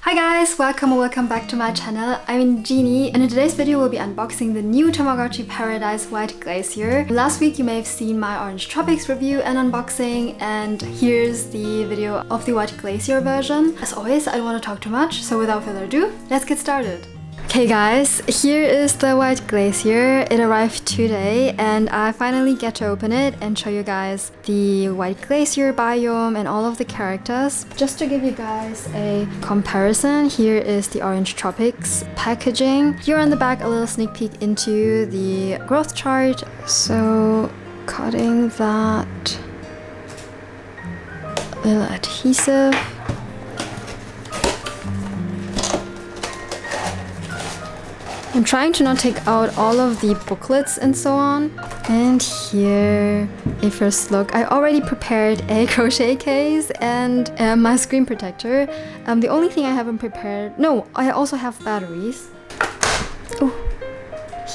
Hi guys, welcome back to my channel. I'm Jini, and in today's video we'll be unboxing the new Tamagotchi Paradise White Glacier. Last week you may have seen my Orange Tropics review and unboxing, and here's the video of the White Glacier version. As always, I don't want to talk too much, so without further ado, let's get started. Okay guys, here is the White Glacier. It arrived today and I finally get to open it and show you guys the White Glacier biome and all of the characters. Just to give you guys a comparison, here is the Orange Tropics packaging. Here on the back, a little sneak peek into the growth chart. So cutting that little adhesive. I'm trying to not take out all of the booklets and so on. And here, a first look. I already prepared a crochet case and my screen protector. The only thing I haven't prepared... No, I also have batteries. Oh,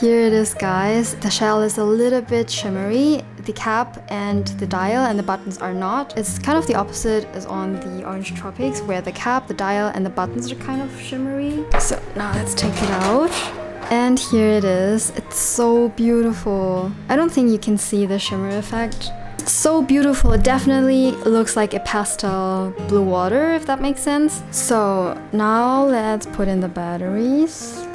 here it is, guys. The shell is a little bit shimmery. The cap and the dial and the buttons are not. It's kind of the opposite as on the Orange Tropics, where the cap, the dial, and the buttons are kind of shimmery. So now let's take it out. And here it is. It's so beautiful. I don't think you can see the shimmer effect. It's so beautiful. It definitely looks like a pastel blue water, if that makes sense. So now let's put in the batteries.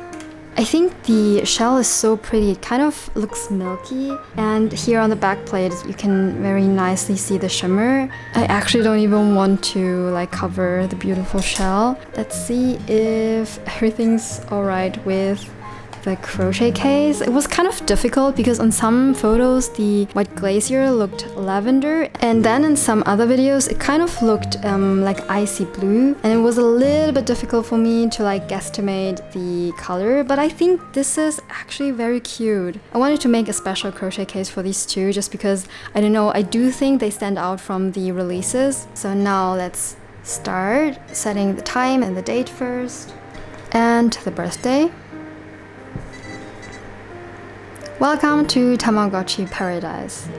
I think the shell is so pretty. It kind of looks milky. And here on the back plate, you can very nicely see the shimmer. I actually don't even want to cover the beautiful shell. Let's see if everything's alright with the crochet case. It was kind of difficult because on some photos the White Glacier looked lavender, and then in some other videos it kind of looked like icy blue, and it was a little bit difficult for me to guesstimate the color, but I think this is actually very cute. I wanted to make a special crochet case for these two just because, I don't know, I do think they stand out from the releases. So now let's start setting the time and the date first, and the birthday. Welcome to Tamagotchi Paradise.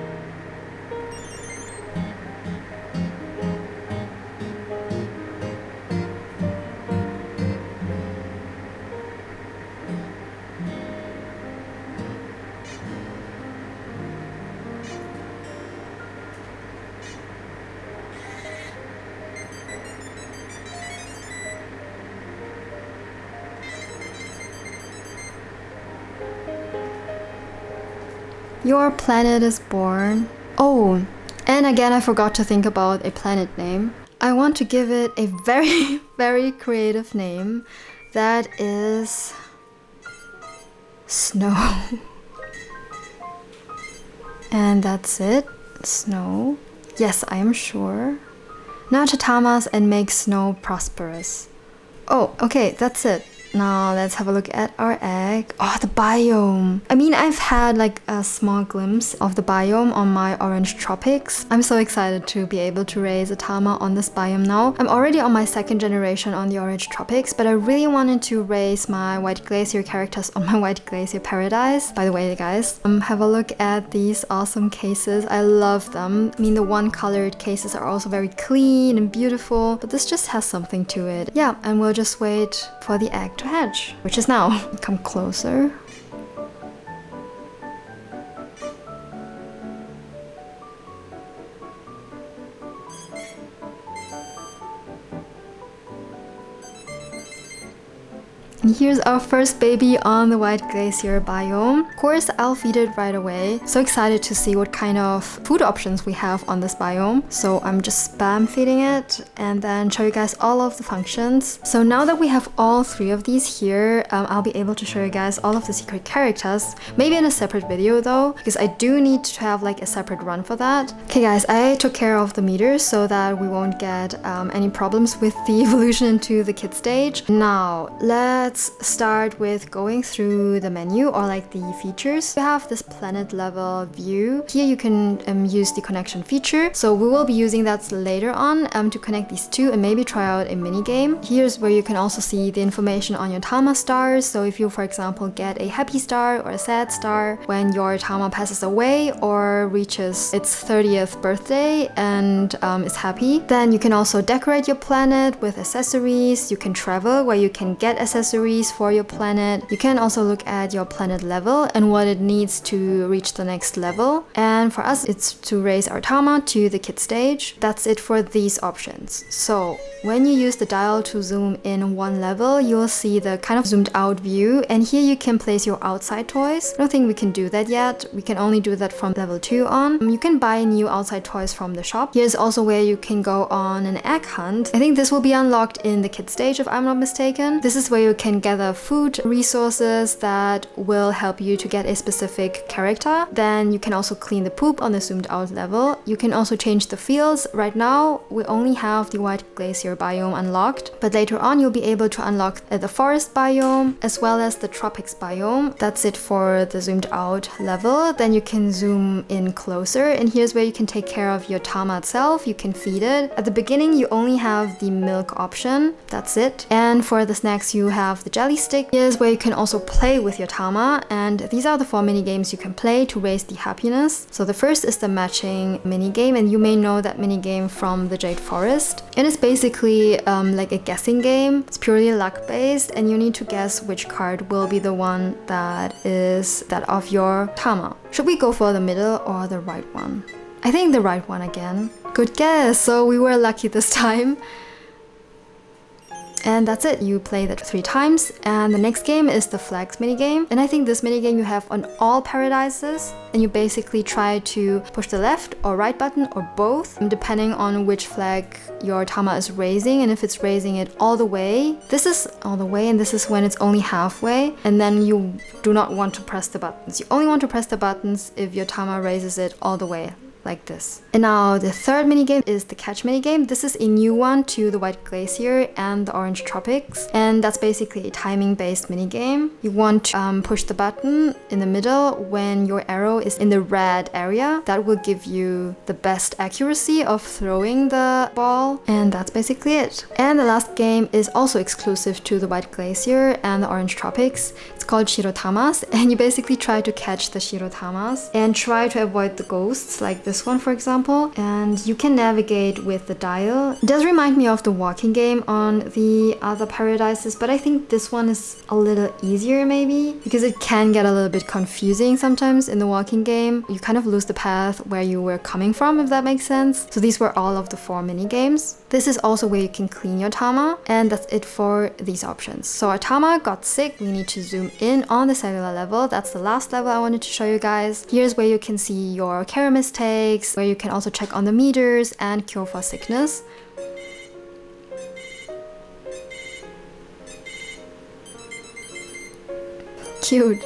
Your planet is born. Oh, and again, I forgot to think about a planet name. I want to give it a very, very creative name. That is... Snow. And that's it. Snow. Yes, I am sure. Now to tamas and make snow prosperous. Oh, okay, that's it. Now let's have a look at our egg. Oh, the biome. I mean, I've had a small glimpse of the biome on my Orange Tropics. I'm so excited to be able to raise a tama on this biome now. I'm already on my second generation on the Orange Tropics, but I really wanted to raise my White Glacier characters on my White Glacier Paradise. By the way, guys, have a look at these awesome cases. I love them. I mean, the one-colored cases are also very clean and beautiful, but this just has something to it. Yeah, and we'll just wait for the egg to hatch, which is now. Come closer. And here's our first baby on the White Glacier biome. Of course, I'll feed it right away. So excited to see what kind of food options we have on this biome. So I'm just spam feeding it and then show you guys all of the functions. So now that we have all three of these here, I'll be able to show you guys all of the secret characters. Maybe in a separate video though, because I do need to have a separate run for that. Okay guys, I took care of the meters so that we won't get any problems with the evolution into the kid stage. Now, let's let's start with going through the menu or like the features. You have this planet level view. Here you can use the connection feature. So we will be using that later on to connect these two and maybe try out a mini game. Here's where you can also see the information on your tama stars. So if you, for example, get a happy star or a sad star when your tama passes away or reaches its 30th birthday and is happy, then you can also decorate your planet with accessories. You can travel where you can get accessories for your planet. You can also look at your planet level and what it needs to reach the next level. And for us, it's to raise our tama to the kid stage. That's it for these options. So when you use the dial to zoom in one level, you'll see the kind of zoomed out view. And here you can place your outside toys. I don't think we can do that yet. We can only do that from level 2 on. You can buy new outside toys from the shop. Here's also where you can go on an egg hunt. I think this will be unlocked in the kid stage if I'm not mistaken. This is where you can gather food resources that will help you to get a specific character. Then you can also clean the poop on the zoomed out level. You can also change the fields. Right now we only have the White Glacier biome unlocked, but later on you'll be able to unlock the forest biome as well as the tropics biome. That's it for the zoomed out level. Then you can zoom in closer, and here's where you can take care of your tama itself. You can feed it. At the beginning you only have the milk option. That's it. And for the snacks you have the jelly stick. Here's where you can also play with your tama, and these are the 4 mini games you can play to raise the happiness. So the first is the matching mini game, and you may know that mini game from the Jade Forest. And it's basically like a guessing game. It's purely luck based, and you need to guess which card will be the one that is that of your tama. Should we go for the middle or the right one? I think the right one again. Good guess. So we were lucky this time. And that's it, you play that 3 times. And the next game is the flags minigame. And I think this minigame you have on all paradises. And you basically try to push the left or right button or both, depending on which flag your tama is raising. And if it's raising it all the way, this is all the way, and this is when it's only halfway. And then you do not want to press the buttons. You only want to press the buttons if your tama raises it all the way. Like this. And now the third minigame is the catch minigame. This is a new one to the White Glacier and the Orange Tropics, and that's basically a timing based minigame. You want to push the button in the middle when your arrow is in the red area. That will give you the best accuracy of throwing the ball, and that's basically it. And the last game is also exclusive to the White Glacier and the Orange Tropics. It's called Shirotamas, and you basically try to catch the Shirotamas and try to avoid the ghosts like this one, for example, and you can navigate with the dial. It does remind me of the walking game on the other paradises, but I think this one is a little easier maybe, because it can get a little bit confusing sometimes in the walking game. You kind of lose the path where you were coming from, if that makes sense. So these were all of the 4 mini games. This is also where you can clean your tama, and that's it for these options. So our tama got sick. We need to zoom in on the cellular level. That's the last level I wanted to show you guys. Here's where you can see your care mistakes, where you can also check on the meters and cure for sickness. Cute.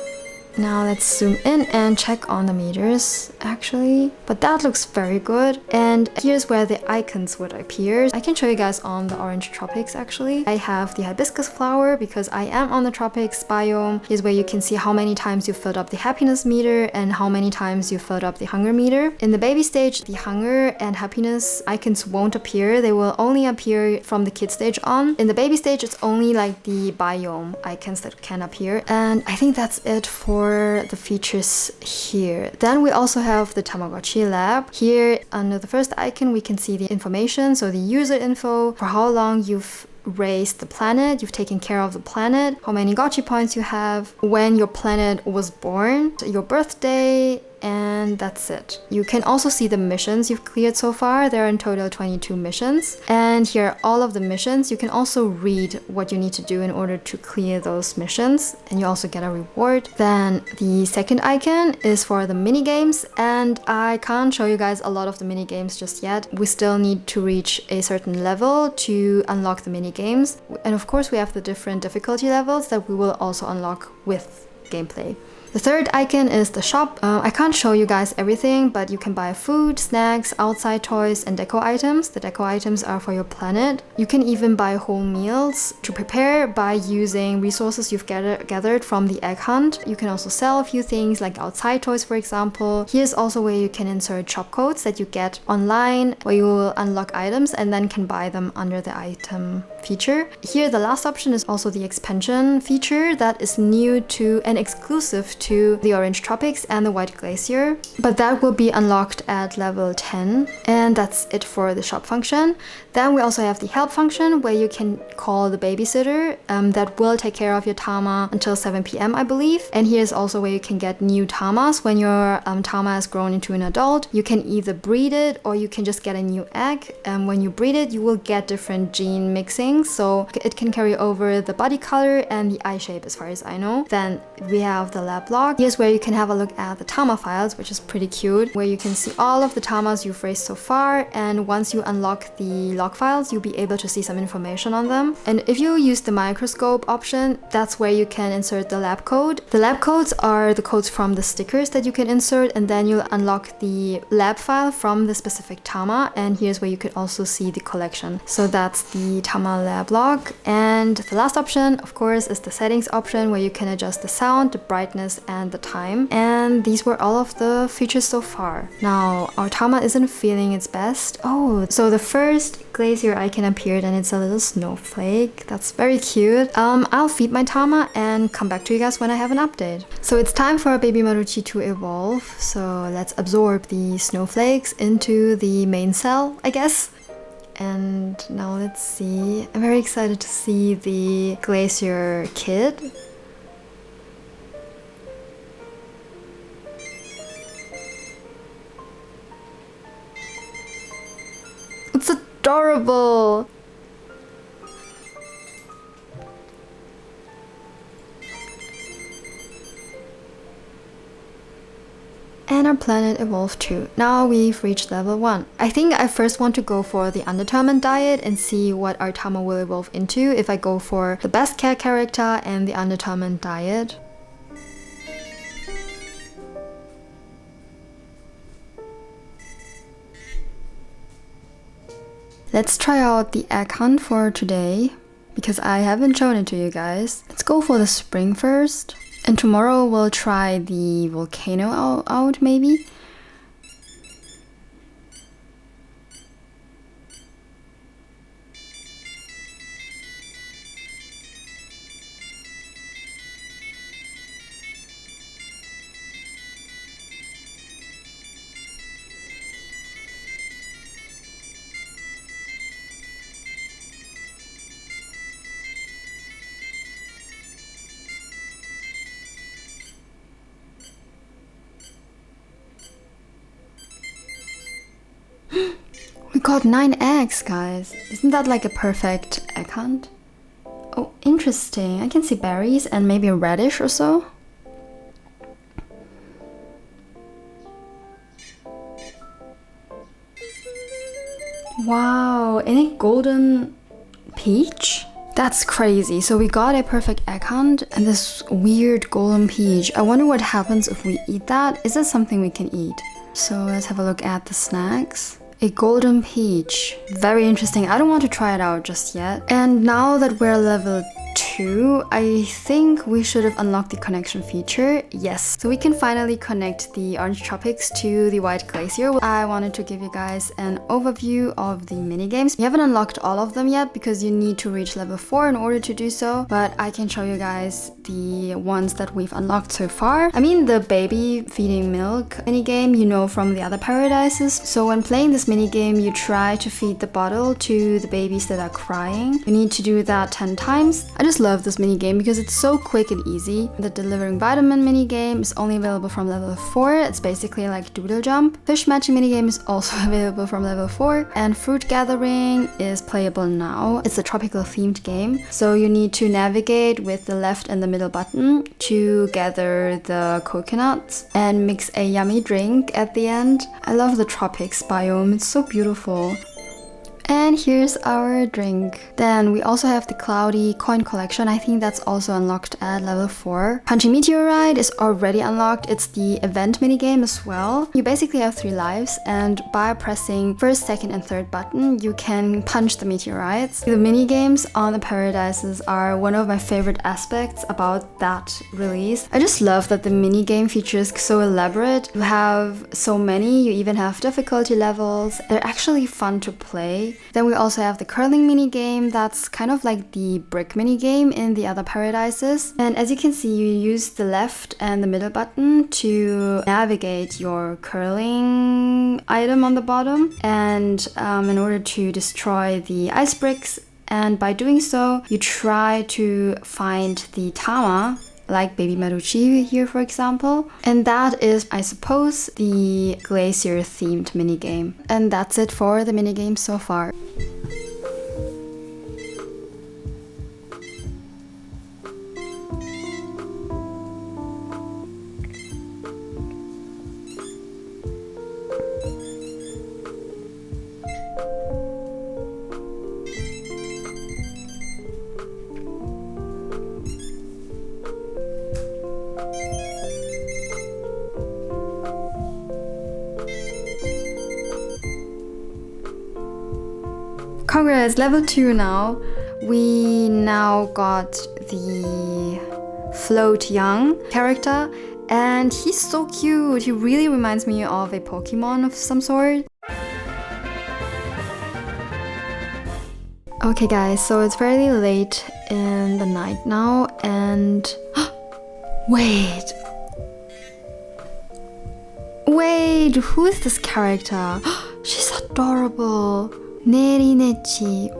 Now let's zoom in and check on the meters actually, but that looks very good. And here's where the icons would appear. I can show you guys on the Orange Tropics actually. I have the hibiscus flower because I am on the tropics biome. Here's where you can see how many times you filled up the happiness meter and how many times you filled up the hunger meter. In the baby stage, the hunger and happiness icons won't appear. They will only appear from the kid stage on. In the baby stage, it's only like the biome icons that can appear. And I think that's it for the features here. Then we also have the Tamagotchi lab. Here under the first icon we can see the information, so the user info, for how long you've raised the planet, you've taken care of the planet, how many gotchi points you have, when your planet was born, your birthday, and that's it. You can also see the missions you've cleared so far. There are in total 22 missions. And here are all of the missions. You can also read what you need to do in order to clear those missions, and you also get a reward. Then the second icon is for the mini games, and I can't show you guys a lot of the mini games just yet. We still need to reach a certain level to unlock the mini games. And of course we have the different difficulty levels that we will also unlock with gameplay. The third icon is the shop. I can't show you guys everything, but you can buy food, snacks, outside toys, and deco items. The deco items are for your planet. You can even buy whole meals to prepare by using resources you've gathered from the egg hunt. You can also sell a few things like outside toys, for example. Here's also where you can insert shop codes that you get online, where you will unlock items and then can buy them under the item feature. Here, the last option is also the expansion feature that is new to and exclusive to the Orange Tropics and the White Glacier, but that will be unlocked at level 10, and that's it for the shop function. Then we also have the help function where you can call the babysitter that will take care of your tama until 7 p.m. I believe. And here's also where you can get new tamas when your tama has grown into an adult. You can either breed it or you can just get a new egg. And when you breed it, you will get different gene mixing, so it can carry over the body color and the eye shape as far as I know. Then we have the lab log. Here's where you can have a look at the tama files, which is pretty cute, where you can see all of the tamas you've raised so far, and once you unlock the log files, you'll be able to see some information on them. And if you use the microscope option, that's where you can insert the lab code. The lab codes are the codes from the stickers that you can insert, and then you'll unlock the lab file from the specific tama, and here's where you could also see the collection. So that's the tama lab log. And the last option, of course, is the settings option where you can adjust the sound, the brightness, and the time. And these were all of the features so far. Now, our tama isn't feeling its best. Oh, so the first glacier icon appeared and it's a little snowflake. That's very cute. I'll feed my tama and come back to you guys when I have an update. So it's time for baby Marucci to evolve. So let's absorb the snowflakes into the main cell, I guess. And now let's see. I'm very excited to see the glacier kid. It's adorable! And our planet evolved too. Now we've reached level 1. I think I first want to go for the undetermined diet and see what our tama will evolve into if I go for the best cat character and the undetermined diet. Let's try out the egg hunt for today, because I haven't shown it to you guys. Let's go for the spring first. And tomorrow we'll try the volcano out maybe. We got 9 eggs, guys. Isn't that like a perfect egg hunt? Oh, interesting. I can see berries and maybe a radish or so. Wow, any golden peach? That's crazy. So we got a perfect egg hunt and this weird golden peach. I wonder what happens if we eat that. Is that something we can eat? So let's have a look at the snacks. A golden peach. Very interesting. I don't want to try it out just yet. And now that we're level 2, I think we should have unlocked the connection feature. Yes. So we can finally connect the Orange Tropics to the White Glacier. I wanted to give you guys an overview of the minigames. We haven't unlocked all of them yet because you need to reach level 4 in order to do so, but I can show you guys the ones that we've unlocked so far. I mean, the baby feeding milk minigame, you know, from the other paradises. So when playing this minigame, you try to feed the bottle to the babies that are crying. You need to do that 10 times. I just love this minigame because it's so quick and easy. The delivering vitamin minigame is only available from level 4. It's basically like doodle jump. Fish matching minigame is also available from level 4. And fruit gathering is playable now. It's a tropical themed game. So you need to navigate with the left and the middle button to gather the coconuts and mix a yummy drink at the end. I love the tropics biome. It's so beautiful. And here's our drink. Then we also have the cloudy coin collection. I think that's also unlocked at level 4. Punchy Meteorite is already unlocked. It's the event minigame as well. You basically have 3 lives, and by pressing first, second, and third button, you can punch the meteorites. The minigames on the Paradises are one of my favorite aspects about that release. I just love that the minigame features so elaborate. You have so many, you even have difficulty levels. They're actually fun to play. Then we also have the curling minigame. That's kind of like the brick minigame in the other Paradises. And as you can see, you use the left and the middle button to navigate your curling item on the bottom, and in order to destroy the ice bricks. And by doing so, you try to find the tama, like Baby Maruchi here, for example. And that is, I suppose, the glacier-themed minigame. And that's it for the minigames so far. Congrats, level 2 now. We now got the Float Young character, and he's so cute. He really reminds me of a Pokemon of some sort. Okay guys, so it's fairly late in the night now, and wait, who is this character? She's adorable. Nerinechi.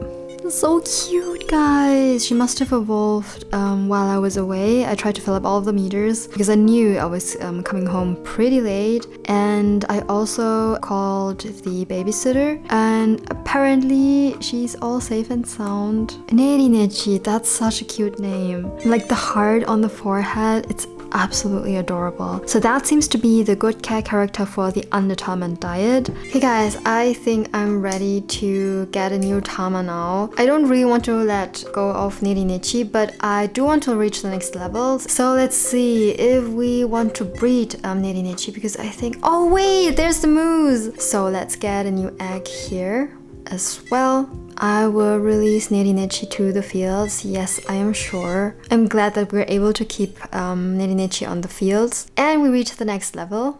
So cute, guys. She must have evolved while I was away. I tried to fill up all of the meters because I knew I was coming home pretty late. And I also called the babysitter, and apparently she's all safe and sound. Nerinechi, that's such a cute name. Like the heart on the forehead, it's absolutely adorable. So that seems to be the good cat character for the undertama diet. Okay guys, I think I'm ready to get a new tama now. I don't really want to let go of Nerinechi, but I do want to reach the next levels. So let's see if we want to breed Nerinechi, because I think, oh wait, there's the moose. So let's get a new egg here as well. I will release Nerinechi to the fields. Yes, I am sure. I'm glad that we're able to keep Nerinechi on the fields. And we reach the next level.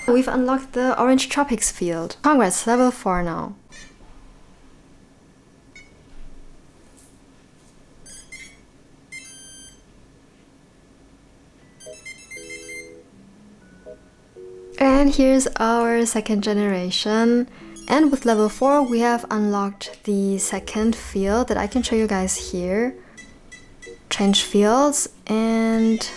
We've unlocked the Orange Tropics field. Congrats, level 4 now. And here's our second generation. And with level 4, we have unlocked the second field that I can show you guys here. Change fields, and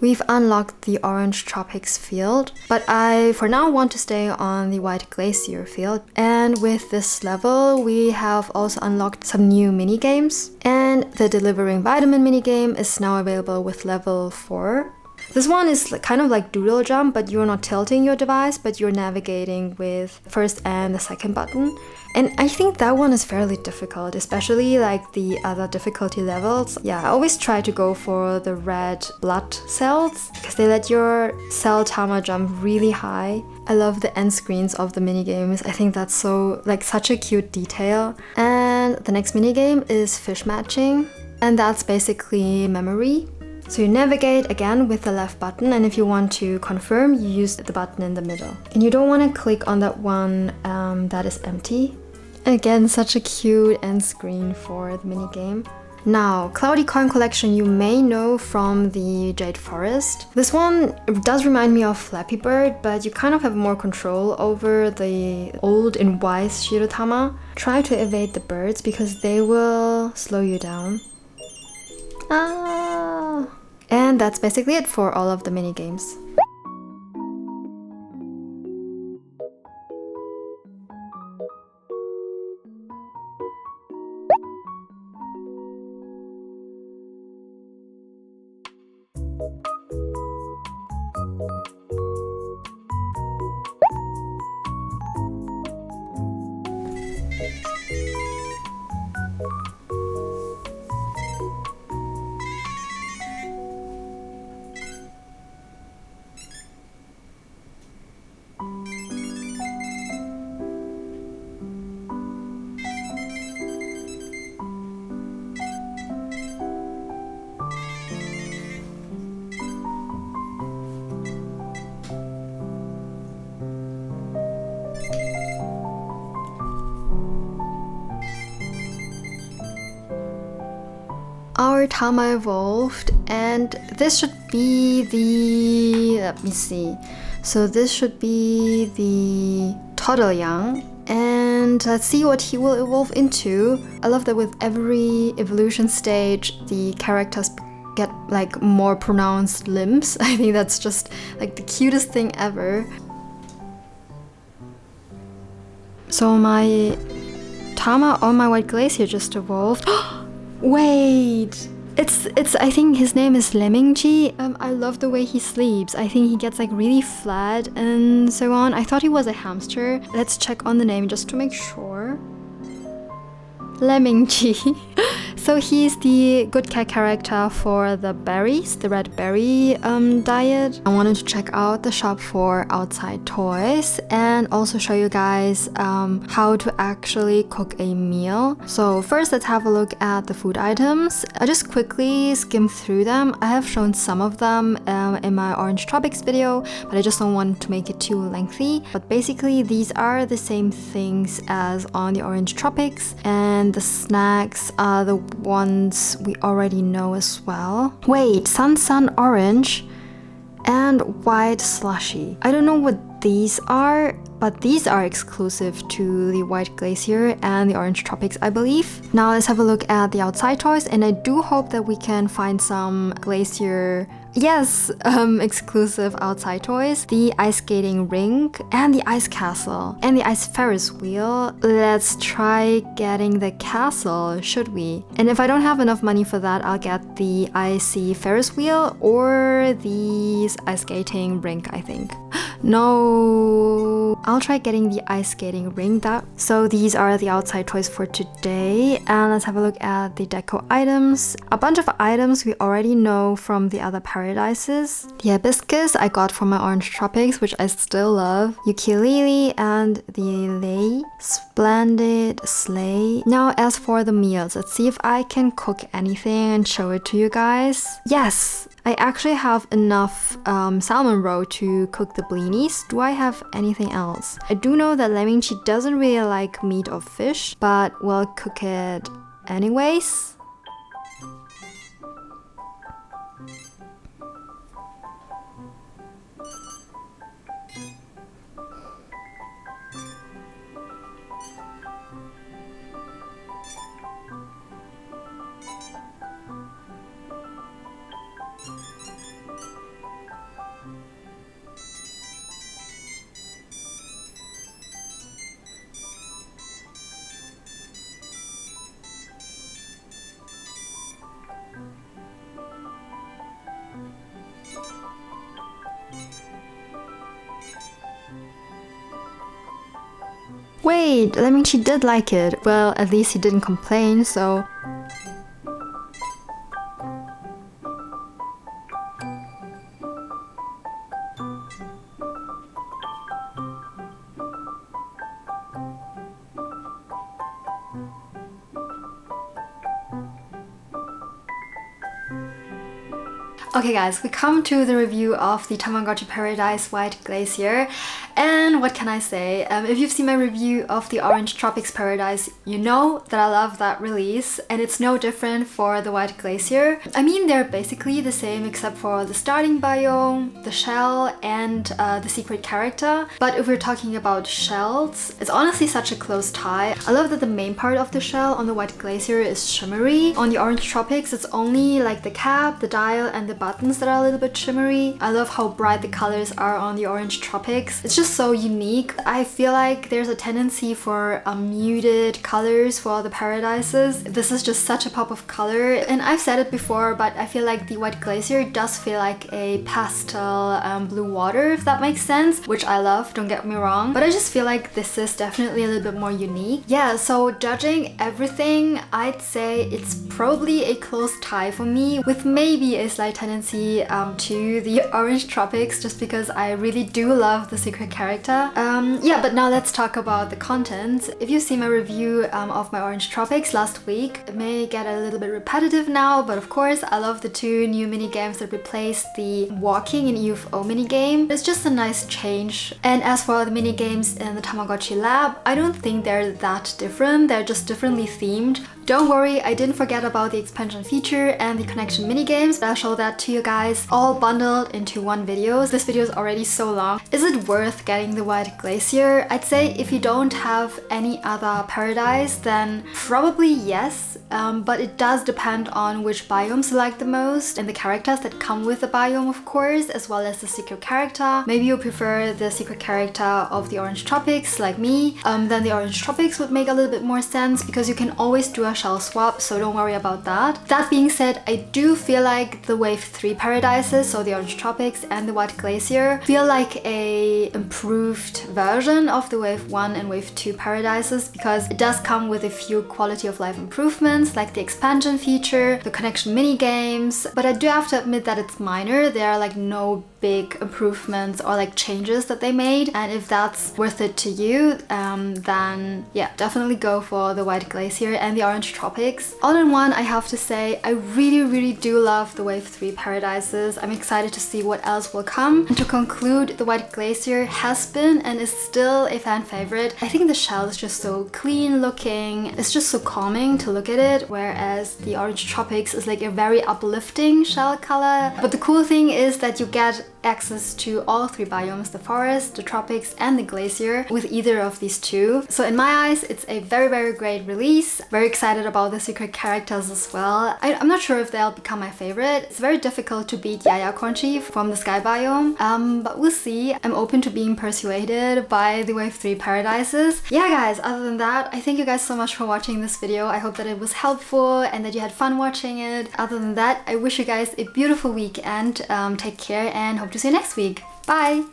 we've unlocked the Orange Tropics field. But I, for now, want to stay on the White Glacier field. And with this level, we have also unlocked some new mini-games. And the Delivering Vitamin mini-game is now available with level 4. This one is kind of like Doodle Jump, but you're not tilting your device, but you're navigating with first and the second button. And I think that one is fairly difficult, especially like the other difficulty levels. Yeah, I always try to go for the red blood cells because they let your cell tama jump really high. I love the end screens of the minigames. I think that's so, like, such a cute detail. And the next minigame is fish matching, and that's basically memory. So you navigate again with the left button, and if you want to confirm, you use the button in the middle. And you don't want to click on that one that is empty. Again, such a cute end screen for the minigame. Now, Cloudy Coin Collection you may know from the Jade Forest. This one does remind me of Flappy Bird, but you kind of have more control over the old and wise Shirotama. Try to evade the birds because they will slow you down. And that's basically it for all of the mini games. Our tama evolved, and this should be the, let me see, so this should be the turtle young, and let's see what he will evolve into. I love that with every evolution stage the characters get like more pronounced limbs. I think that's just like the cutest thing ever. So my tama on my white glacier just evolved. Wait, it's I think his name is Lemmingji. I love the way he sleeps. I think he gets like really flat and so on. I thought he was a hamster. Let's check on the name just to make sure. Lemmingji. So he's the good cat character for the berries, the red berry diet. I wanted to check out the shop for outside toys and also show you guys how to actually cook a meal. So first let's have a look at the food items. I just quickly skimmed through them. I have shown some of them in my Orange Tropics video, but I just don't want to make it too lengthy. But basically these are the same things as on the Orange Tropics, and the snacks are the ones we already know as well. Wait, Sun Orange and White Slushy. I don't know what these are, but these are exclusive to the White Glacier and the Orange Tropics, I believe. Now let's have a look at the outside toys, and I do hope that we can find some Glacier, yes, exclusive outside toys. The ice skating rink and the ice castle and the ice Ferris wheel. Let's try getting the castle, should we? And if I don't have enough money for that, I'll get the icy Ferris wheel or the ice skating rink, I think. No, I'll try getting the ice skating ring. So these are the outside toys for today, and let's have a look at the deco items. A bunch of items we already know from the other paradises. The hibiscus I got from my Orange Tropics, which I still love. Ukulele and the lei. Splendid sleigh. Now as for the meals, let's see if I can cook anything and show it to you guys. Yes! I actually have enough salmon roe to cook the blinis. Do I have anything else? I do know that Lemmingji doesn't really like meat or fish, but we'll cook it anyways. Wait, I mean, she did like it. Well, at least he didn't complain, so... Okay guys, we come to the review of the Tamagotchi Paradise White Glacier, and what can I say? If you've seen my review of the Orange Tropics Paradise, you know that I love that release, and it's no different for the White Glacier. I mean, they're basically the same except for the starting biome, the shell, and the secret character. But if we're talking about shells, it's honestly such a close tie. I love that the main part of the shell on the White Glacier is shimmery. On the Orange Tropics, it's only like the cap, the dial, and the buttons that are a little bit shimmery. I love how bright the colors are on the Orange Tropics. It's just just so unique. I feel like there's a tendency for muted colors for all the paradises. This is just such a pop of color, and I've said it before, but I feel like the White Glacier does feel like a pastel blue water, if that makes sense, which I love, don't get me wrong, but I just feel like this is definitely a little bit more unique. Yeah, so judging everything, I'd say it's probably a close tie for me, with maybe a slight tendency to the Orange Tropics, just because I really do love the secret character. Yeah, but now let's talk about the content. If you see my review of my Orange Tropics last week, it may get a little bit repetitive now, but of course I love the 2 new mini games that replaced the walking in UFO mini game. It's just a nice change. And as for the mini games in the Tamagotchi lab, I don't think they're that different, they're just differently themed. Don't worry, I didn't forget about the expansion feature and the connection minigames, but I'll show that to you guys all bundled into one video. This video is already so long. Is it worth getting the White Glacier? I'd say if you don't have any other paradise, then probably yes, but it does depend on which biomes you like the most and the characters that come with the biome, of course, as well as the secret character. Maybe you prefer the secret character of the Orange Tropics like me, then the Orange Tropics would make a little bit more sense because you can always do a shell swap, so don't worry about that. That being said, I do feel like the Wave 3 paradises, so the Orange Tropics and the White Glacier, feel like a improved version of the Wave 1 and Wave 2 paradises, because it does come with a few quality of life improvements like the expansion feature, the connection mini games, but I do have to admit that it's minor. There are like no big improvements or like changes that they made, and if that's worth it to you, then yeah, definitely go for the White Glacier and the Orange Tropics. All in one, I have to say I really do love the Wave 3 paradises. I'm excited to see what else will come. And to conclude, the White Glacier has been and is still a fan favorite. I think the shell is just so clean looking, it's just so calming to look at it, whereas the Orange Tropics is like a very uplifting shell color. But the cool thing is that you get access to all 3 biomes, the forest, the tropics and the glacier, with either of these 2. So in my eyes, it's a very great release. Very excited about the secret characters as well. I'm not sure if they'll become my favorite. It's very difficult to beat Yaya Conchi from the sky biome, but we'll see. I'm open to being persuaded by the Wave 3 paradises. Yeah guys, other than that, I thank you guys so much for watching this video. I hope that it was helpful and that you had fun watching it. Other than that, I wish you guys a beautiful weekend. Take care and hope to see you next week. Bye!